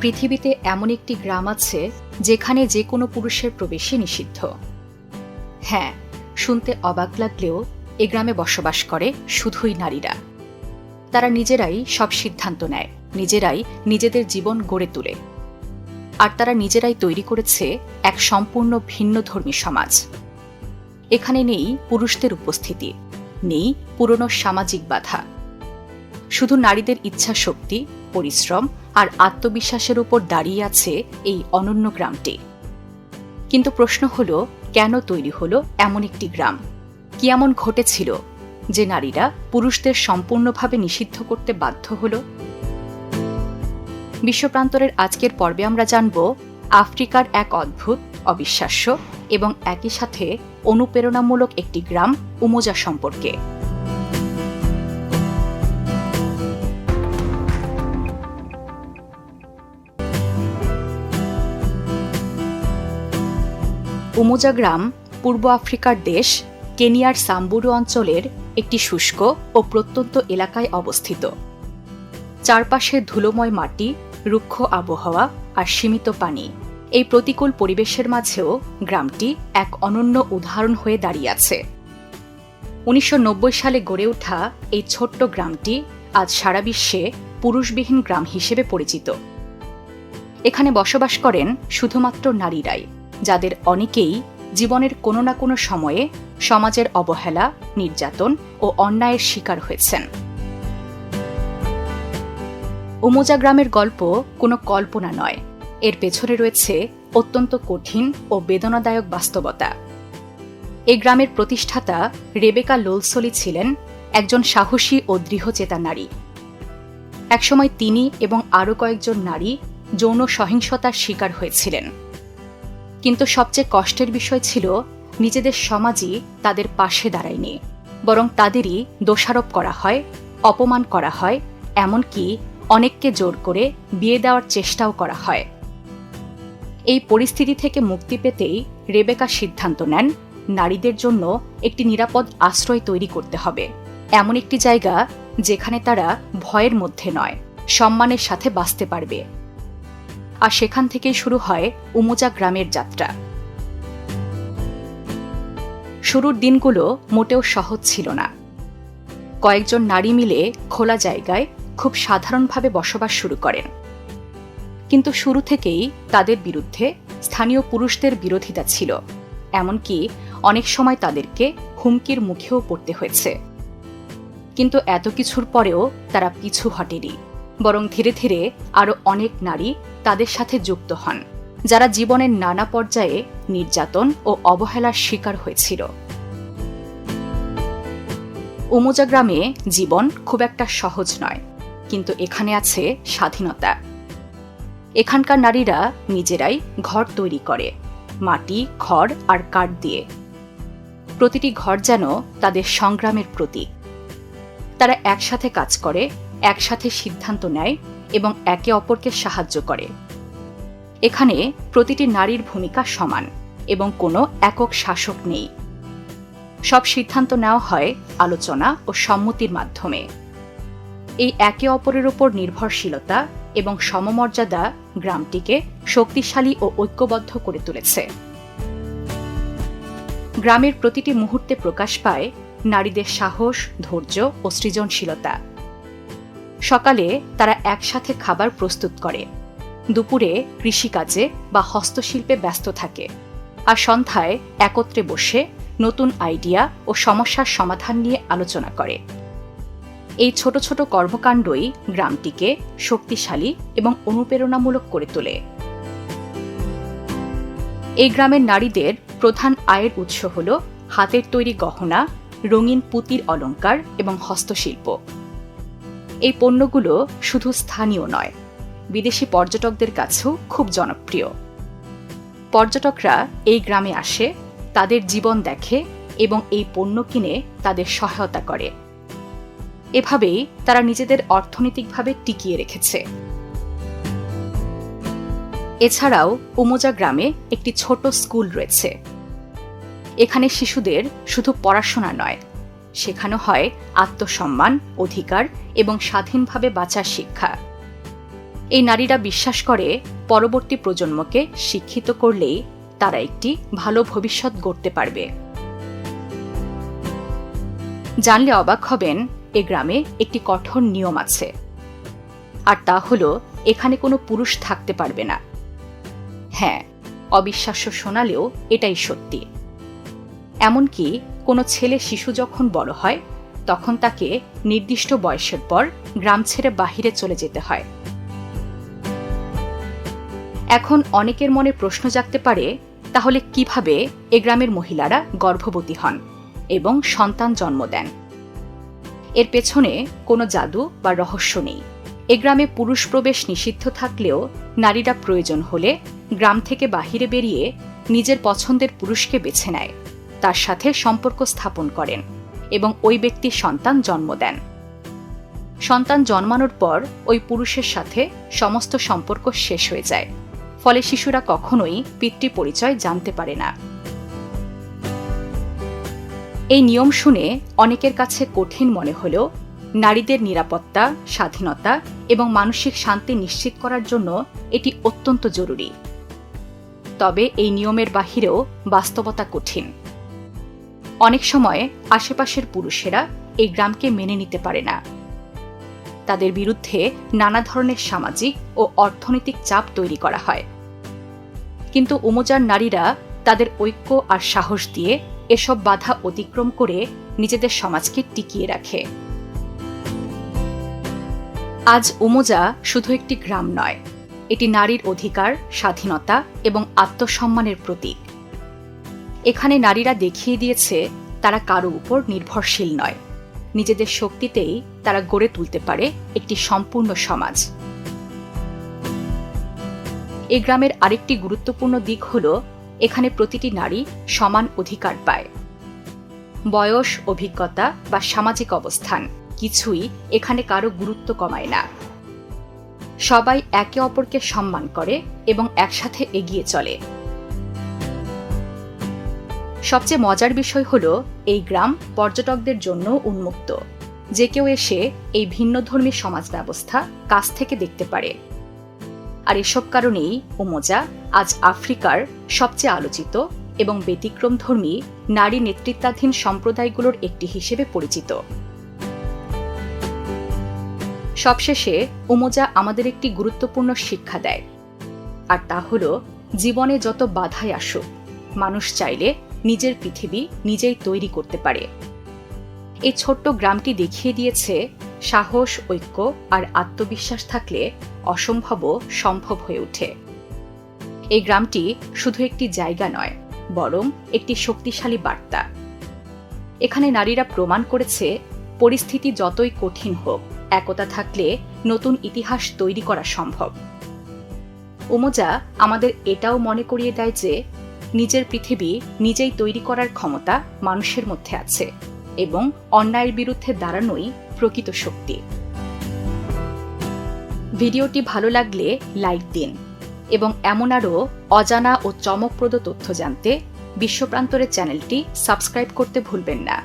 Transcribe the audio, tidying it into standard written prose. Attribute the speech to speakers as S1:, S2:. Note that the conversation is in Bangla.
S1: পৃথিবীতে এমন একটি গ্রাম আছে যেখানে যে কোনো পুরুষের প্রবেশই নিষিদ্ধ। হ্যাঁ, শুনতে অবাক লাগলেও এ গ্রামে বসবাস করে শুধুই নারীরা। তারা নিজেরাই সব সিদ্ধান্ত নেয়, নিজেরাই নিজেদের জীবন গড়ে তোলে। আর তারা নিজেরাই তৈরি করেছে এক সম্পূর্ণ ভিন্নধর্মী সমাজ। এখানে নেই পুরুষদের উপস্থিতি, নেই পুরনো সামাজিক বাধা। শুধু নারীদের ইচ্ছা শক্তি, পরিশ্রম আর আত্মবিশ্বাসের উপর দাঁড়িয়ে আছে এই অনন্য গ্রামটি। কিন্তু প্রশ্ন হলো, কেন তৈরি হলো এমন একটি গ্রাম? কি এমন ঘটেছিল যে নারীরা পুরুষদের সম্পূর্ণভাবে নিষিদ্ধ করতে বাধ্য হলো? বিশ্বপ্রান্তরের আজকের পর্বে আমরা জানব আফ্রিকার এক অদ্ভুত, অবিশ্বাস্য এবং একই সাথে অনুপ্রেরণামূলক একটি গ্রাম উমোজা সম্পর্কে। উমোজা গ্রাম পূর্ব আফ্রিকার দেশ কেনিয়ার সাম্বুরু অঞ্চলের একটি শুষ্ক ও প্রত্যন্ত এলাকায় অবস্থিত। চারপাশে ধুলোময় মাটি, রুক্ষ আবহাওয়া আর সীমিত পানি। এই প্রতিকূল পরিবেশের মাঝেও গ্রামটি এক অনন্য উদাহরণ হয়ে দাঁড়িয়ে আছে। 1990 সালে গড়ে ওঠা এই ছোট্ট গ্রামটি আজ সারা বিশ্বে পুরুষবিহীন গ্রাম হিসেবে পরিচিত। এখানে বসবাস করেন শুধুমাত্র নারীরাই, যাদের অনেকেই জীবনের কোনো না কোনো সময়ে সমাজের অবহেলা, নির্যাতন ও অন্যায়ের শিকার হয়েছেন। উমোজা গ্রামের গল্প কোনো কল্পনা নয়, এর পেছনে রয়েছে অত্যন্ত কঠিন ও বেদনাদায়ক বাস্তবতা। এই গ্রামের প্রতিষ্ঠাতা রেবেকা লোলসলি ছিলেন একজন সাহসী ও দৃঢ়চেতা নারী। একসময় তিনি এবং আরও কয়েকজন নারী যৌন সহিংসতার শিকার হয়েছিলেন। কিন্তু সবচেয়ে কষ্টের বিষয় ছিল, নিজেদের সমাজই তাদের পাশে দাঁড়ায়নি, বরং তাদেরই দোষারোপ করা হয়, অপমান করা হয়, এমনকি অনেককে জোর করে বিয়ে দেওয়ার চেষ্টাও করা হয়। এই পরিস্থিতি থেকে মুক্তি পেতেই রেবেকা সিদ্ধান্ত নেন, নারীদের জন্য একটি নিরাপদ আশ্রয় তৈরি করতে হবে, এমন একটি জায়গা যেখানে তারা ভয়ের মধ্যে নয়, সম্মানের সাথে বাঁচতে পারবে। আর সেখান থেকেই শুরু হয় উমোজা গ্রামের যাত্রা। শুরুর দিনগুলো মোটেও সহজ ছিল না। কয়েকজন নারী মিলে খোলা জায়গায় খুব সাধারণভাবে বসবাস শুরু করেন। কিন্তু শুরু থেকেই তাদের বিরুদ্ধে স্থানীয় পুরুষদের বিরোধিতা ছিল, এমনকি অনেক সময় তাদেরকে হুমকির মুখেও পড়তে হয়েছে। কিন্তু এত কিছুর পরেও তারা পিছু হটেনি, বরং ধীরে ধীরে আরও অনেক নারী তাদের সাথে যুক্ত হন, যারা জীবনের নানা পর্যায়ে নির্যাতন ও অবহেলার শিকার হয়েছিল। উমোজা গ্রামে জীবন খুব একটা সহজ নয়, কিন্তু এখানে আছে স্বাধীনতা। এখানকার নারীরা নিজেরাই ঘর তৈরি করে, মাটি, খড় আর কাঠ দিয়ে। প্রতিটি ঘর যেন তাদের সংগ্রামের প্রতীক। তারা একসাথে কাজ করে, একসাথে সিদ্ধান্ত নেয় এবং একে অপরকে সাহায্য করে। এখানে প্রতিটি নারীর ভূমিকা সমান এবং কোনো একক শাসক নেই। সব সিদ্ধান্ত নেওয়া হয় আলোচনা ও সম্মতির মাধ্যমে। এই একে অপরের উপর নির্ভরশীলতা এবং সমমর্যাদা গ্রামটিকে শক্তিশালী ও ঐক্যবদ্ধ করে তুলেছে। গ্রামের প্রতিটি মুহূর্তে প্রকাশ পায় নারীদের সাহস, ধৈর্য ও সৃজনশীলতা। সকালে তারা একসাথে খাবার প্রস্তুত করে, দুপুরে কৃষিকাজে বা হস্তশিল্পে ব্যস্ত থাকে, আর সন্ধ্যায় একত্রে বসে নতুন আইডিয়া ও সমস্যার সমাধান নিয়ে আলোচনা করে। এই ছোট ছোট কর্মকাণ্ডই গ্রামটিকে শক্তিশালী এবং অনুপ্রেরণামূলক করে তোলে। এই গ্রামের নারীদের প্রধান আয়ের উৎস হল হাতের তৈরি গহনা, রঙিন পুঁতির অলংকার এবং হস্তশিল্প। এই পণ্যগুলো শুধু স্থানীয় নয়, বিদেশি পর্যটকদের কাছেও খুব জনপ্রিয়। পর্যটকরা এই গ্রামে আসে, তাদের জীবন দেখে এবং এই পণ্য কিনে তাদের সহায়তা করে। এভাবেই তারা নিজেদের অর্থনৈতিকভাবে টিকিয়ে রেখেছে। এছাড়াও উমোজা গ্রামে একটি ছোট স্কুল রয়েছে। এখানে শিশুদের শুধু পড়াশোনা নয়, শেখানো হয় আত্মসম্মান, অধিকার এবং স্বাধীনভাবে বাঁচার শিক্ষা। এই নারীরা বিশ্বাস করে পরবর্তী প্রজন্মকে শিক্ষিত করলেই তারা একটি ভালো ভবিষ্যৎ গড়তে পারবে। জানলে অবাক হবেন, এ গ্রামে একটি কঠোর নিয়ম আছে, আর তা হলো এখানে কোনো পুরুষ থাকতে পারবে না। হ্যাঁ, অবিশ্বাস্য শোনালেও এটাই সত্যি। এমনকি কোনো ছেলে শিশু যখন বড় হয় তখন তাকে নির্দিষ্ট বয়সের পর গ্রাম ছেড়ে বাহিরে চলে যেতে হয়। এখন অনেকের মনে প্রশ্ন জাগতে পারে, তাহলে কিভাবে এ গ্রামের মহিলারা গর্ভবতী হন এবং সন্তান জন্ম দেন? এর পেছনে কোনো জাদু বা রহস্য নেই। এ গ্রামে পুরুষ প্রবেশ নিষিদ্ধ থাকলেও নারীরা প্রয়োজন হলে গ্রাম থেকে বাহিরে বেরিয়ে নিজের পছন্দের পুরুষকে বেছে নেয়, তার সাথে সম্পর্ক স্থাপন করেন এবং ওই ব্যক্তির সন্তান জন্ম দেন। সন্তান জন্মানোর পর ওই পুরুষের সাথে সমস্ত সম্পর্ক শেষ হয়ে যায়, ফলে শিশুরা কখনোই পিতৃ পরিচয় জানতে পারে না। এই নিয়ম শুনে অনেকের কাছে কঠিন মনে হলেও নারীদের নিরাপত্তা, স্বাধীনতা এবং মানসিক শান্তি নিশ্চিত করার জন্য এটি অত্যন্ত জরুরি। তবে এই নিয়মের বাহিরেও বাস্তবতা কঠিন। অনেক সময় আশেপাশের পুরুষেরা এই গ্রামকে মেনে নিতে পারে না। তাদের বিরুদ্ধে নানা ধরনের সামাজিক ও অর্থনৈতিক চাপ তৈরি করা হয়। কিন্তু উমজার নারীরা তাদের ঐক্য আর সাহস দিয়ে এসব বাধা অতিক্রম করে নিজেদের সমাজকে টিকিয়ে রাখে। আজ উমজা শুধু একটি গ্রাম নয়, এটি নারীর অধিকার, স্বাধীনতা এবং আত্মসম্মানের প্রতীক। এখানে নারীরা দেখিয়ে দিয়েছে তারা কারো উপর নির্ভরশীল নয়, নিজেদের শক্তিতেই তারা গড়ে তুলতে পারে একটি সম্পূর্ণ সমাজ। এই গ্রামের আরেকটি গুরুত্বপূর্ণ দিক হল এখানে প্রতিটি নারী সমান অধিকার পায়। বয়স, অভিজ্ঞতা বা সামাজিক অবস্থান কিছুই এখানে কারো গুরুত্ব কমায় না। সবাই একে অপরকে সম্মান করে এবং একসাথে এগিয়ে চলে। সবচেয়ে মজার বিষয় হল এই গ্রাম পর্যটকদের জন্য উন্মুক্ত। যে কেউ এসে এই ভিন্নধর্মী সমাজ ব্যবস্থা কাছ থেকে দেখতে পারে। আর এসব কারণেই উমজা আজ আফ্রিকার সবচেয়ে আলোচিত এবং ব্যতিক্রমধর্মী নারী নেতৃত্বাধীন সম্প্রদায়গুলোর একটি হিসেবে পরিচিত। সবশেষে উমজা আমাদের একটি গুরুত্বপূর্ণ শিক্ষা দেয়, আর তা হল জীবনে যত বাধাই আসুক, মানুষ চাইলে নিজের পৃথিবী নিজেই তৈরি করতে পারে। এই ছোট্ট গ্রামটি দেখিয়ে দিয়েছে সাহস, ঐক্য আর আত্মবিশ্বাস থাকলে অসম্ভবও সম্ভব হয়ে ওঠে। এই গ্রামটি শুধু একটি জায়গা নয়, বরং একটি শক্তিশালী বার্তা। এখানে নারীরা প্রমাণ করেছে পরিস্থিতি যতই কঠিন হোক, একতা থাকলে নতুন ইতিহাস তৈরি করা সম্ভব। উমজা আমাদের এটাও মনে করিয়ে দেয় যে নিজের পৃথিবী নিজেই তৈরি করার ক্ষমতা মানুষের মধ্যে আছে এবং অন্যায়ের বিরুদ্ধে দাঁড়ানোই প্রকৃত শক্তি। ভিডিওটি ভালো লাগলে লাইক দিন এবং এমন আরও অজানা ও চমকপ্রদ তথ্য জানতে বিশ্বপ্রান্তরের চ্যানেলটি সাবস্ক্রাইব করতে ভুলবেন না।